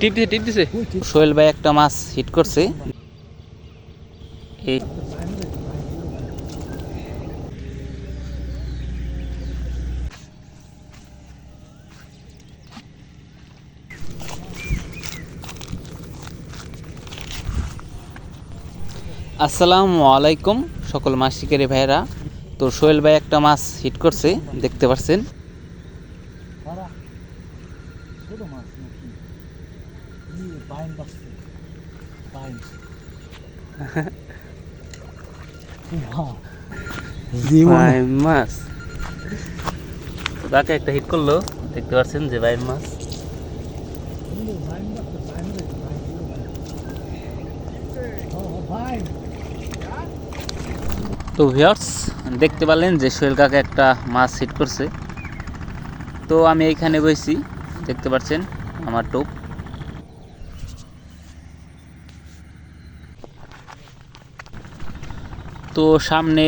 টিপ দিছে টিপ দিছে। সোহেল ভাই একটা মাছ হিট করছে। এই আসসালামু আলাইকুম সকল মাছ শিকারী ভাইরা। তো সোহেল ভাই একটা মাছ হিট করছে, দেখতে পাচ্ছেন। মাছ তাকে একটা হিট করলো, দেখতে পাচ্ছেন যে বাইম মাছ। তো ভিউয়ার্স দেখতে পারলেন যে সোহেল কাকা একটা মাছ হিট করছে। তো আমি এইখানে বসছি, দেখতে পাচ্ছেন আমার টোপ। তো সামনে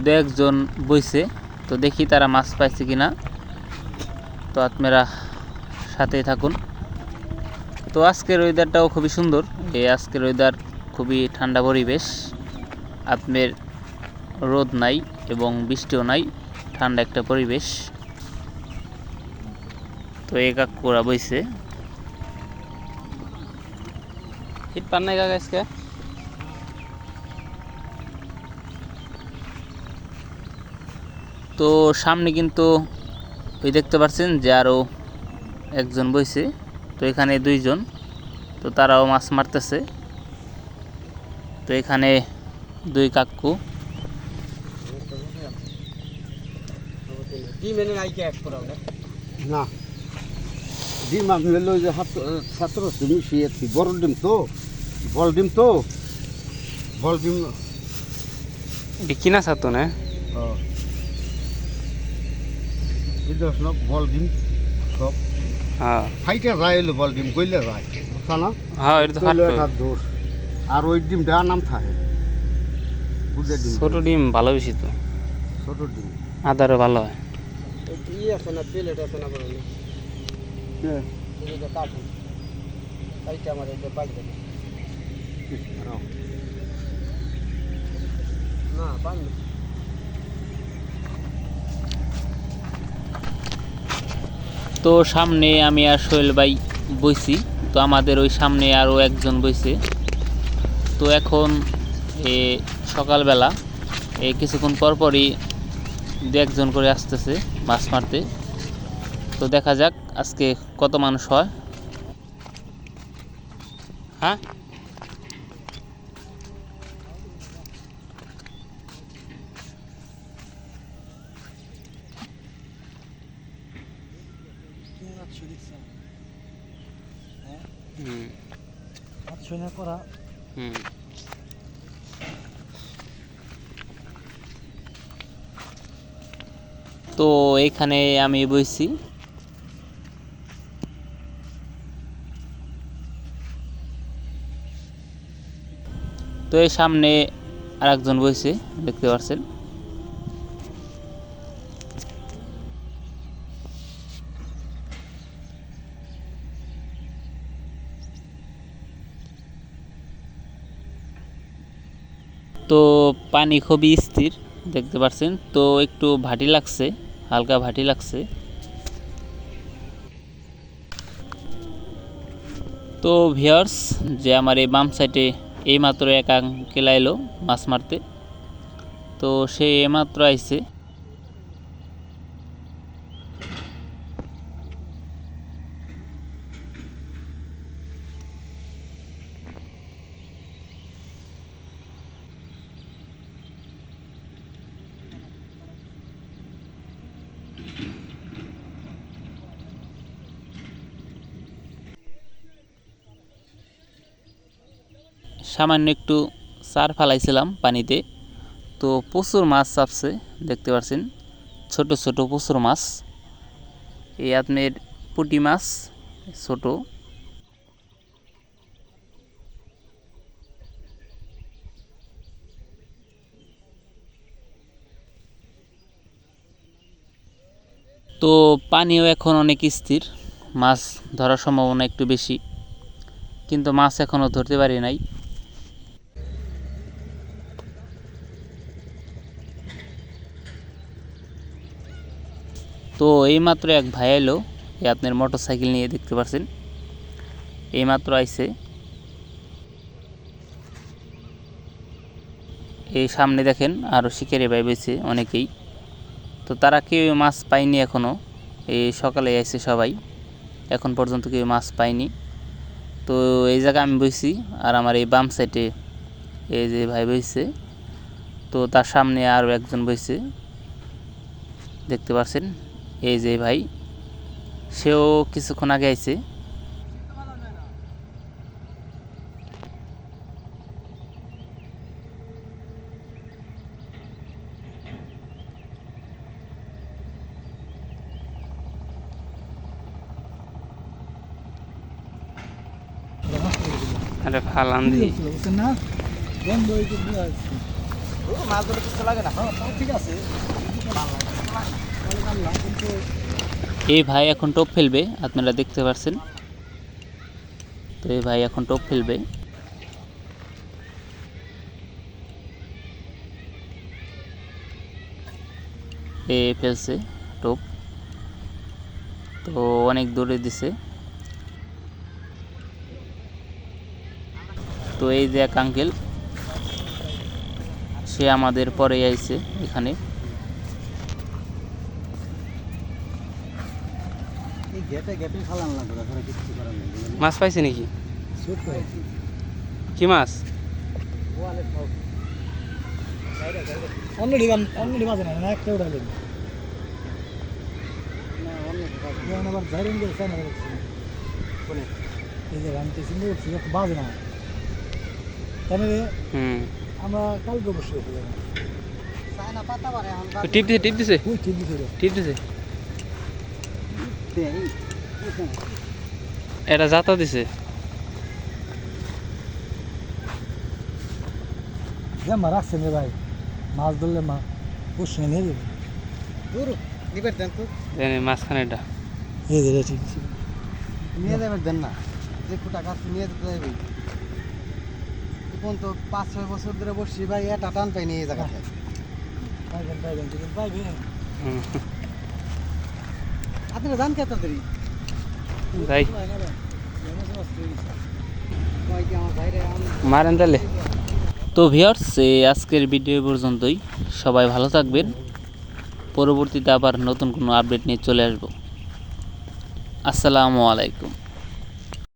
দু একজন বইছে, তো দেখি তারা মাছ পাইছে কিনা। তো আপনারা সাথেই থাকুন। তো আজকের ওয়েদারটাও খুবই সুন্দর। এই আজকের ওয়েদার খুবই ঠান্ডা পরিবেশ, আপনার রোদ নাই এবং বৃষ্টিও নাই, ঠান্ডা একটা পরিবেশ। তো এই কাকুরা বইছে হিট পান নাই কাকা আজকে। তো সামনে কিন্তু ওই দেখতে পাচ্ছেন যে আরও একজন বইছে। তো এখানে দুইজন, তো তারাও মাছ মারতেছে। তো এখানে দুই কাকু। না ডিম আমি হলো যে ছাত্র মিশিয়েছি বড় ডিম তো বল ডিম তো বল ডিম কিনা ছাতো না বল ডিম সব হ্যাঁ ফাইটে যায় হলো বল ডিম কইলে যায় বুঝছা না। হ্যাঁ এটা তো একটা দোষ আর ওই ডিমটা নাম থাকে বুঝে ডিম ছোট ডিম ভালো বেশি, তো ছোট ডিম আদারও ভালো হয়। আছে না প্লেট আছে না বড় কাটুন কাইটা আমার এটা পাইবে না পাইবে। তো সামনে আমি আর সোহেল ভাই বইছি। তো আমাদের ওই সামনে আরও একজন বইছে। তো এখন সকালবেলা কিছুক্ষণ পরপরই দু একজন করে আসতেছে মাছ মারতে। তো দেখা যাক আজকে কত মানুষ হয়। হ্যাঁ তো এইখানে আমি বইছি। তো এই সামনে আরেকজন বইছে, দেখতে পাচ্ছেন। তো পানি খুবই স্থির, দেখতে পাচ্ছেন। তো একটু ভাটি লাগছে, হালকা ভাটি লাগছে। তো ভিউয়ার্স যে আমার এই বাম সাইডে এইমাত্র এক আঙ্কেল আইলো মাছ মারতে। তো সে এইমাত্র আইছে। সামান্য একটু চার ফালাইছিলাম পানিতে। তো প্রচুর মাছ চাপছে, দেখতে পাচ্ছেন। ছোট ছোট প্রচুর মাছ, এই আপনার পুঁটি মাছ ছোট। তো পানিও এখন অনেক স্থির, মাছ ধরার সম্ভাবনা একটু বেশি, কিন্তু মাছ এখনও ধরতে পারি নাই। তো এইমাত্র এক ভাই এলো, এই আপনার মোটর সাইকেল নিয়ে, দেখতে পাচ্ছেন এইমাত্র আইছে। এই সামনে দেখেন আরও শিকারি ভাই বইছে অনেকেই, তো তারা কেউ মাছ পায়নি এখনও। এই সকালে আইছে সবাই, এখন পর্যন্ত কেউ মাছ পায়নি। তো এই জায়গায় আমি বইছি, আর আমার এই বাম সাইডে এই যে ভাই বইছে, তো তার সামনে আরও একজন বইছে, দেখতে পাচ্ছেন এই যে ভাই, সেও কিছুক্ষণ আগে আইছে। আরে ফালান দি না বন্ধ হইতে মাছ ধরতে তো লাগে না। ঠিক আছে, এই ভাই এখন টোপ ফেলবে, আপনারা দেখতে পাচ্ছেন। তো এই ভাই এখন টোপ ফেলবে। এ ফেলছে টোপ, তো অনেক দূরে দিছে। তো এই যে এক আঙ্কেল, সে আমাদের পরে আইছে এখানে। মাছ পাইছে নাকি? কি মাছ? অন্য ডিবান আছে না একটা উঠালেন আবার ধারেন গেছে না এই যে রানতেছি বাজে না তাহলে আমরা কালকে বসে টিপ দিছে এটা জাতা দিছে। মা রাখছেন রে ভাই, মাছ ধরলে মা পুষে নিয়ে দেবে নিবেন দেন তো মাঝখানে এটা এই যে ঠিক নিয়ে যাবেন দেন না, যে ফুটা গাছ নিয়ে যেতে যাবে। এখন তো 5-6 বছর ধরে বসছি ভাই, এটা টান পাইনি এই জায়গাতে। পাইবেন আপনারা জান কে তাড়াতাড়ি যাই আমার ভাইরে মারেন তাহলে। তো ভিউয়ার্স, আজকের ভিডিও পর্যন্তই। সবাই ভালো থাকবেন, পরবর্তীতে আবার নতুন কোনো আপডেট নিয়ে চলে আসব। আসসালামু আলাইকুম।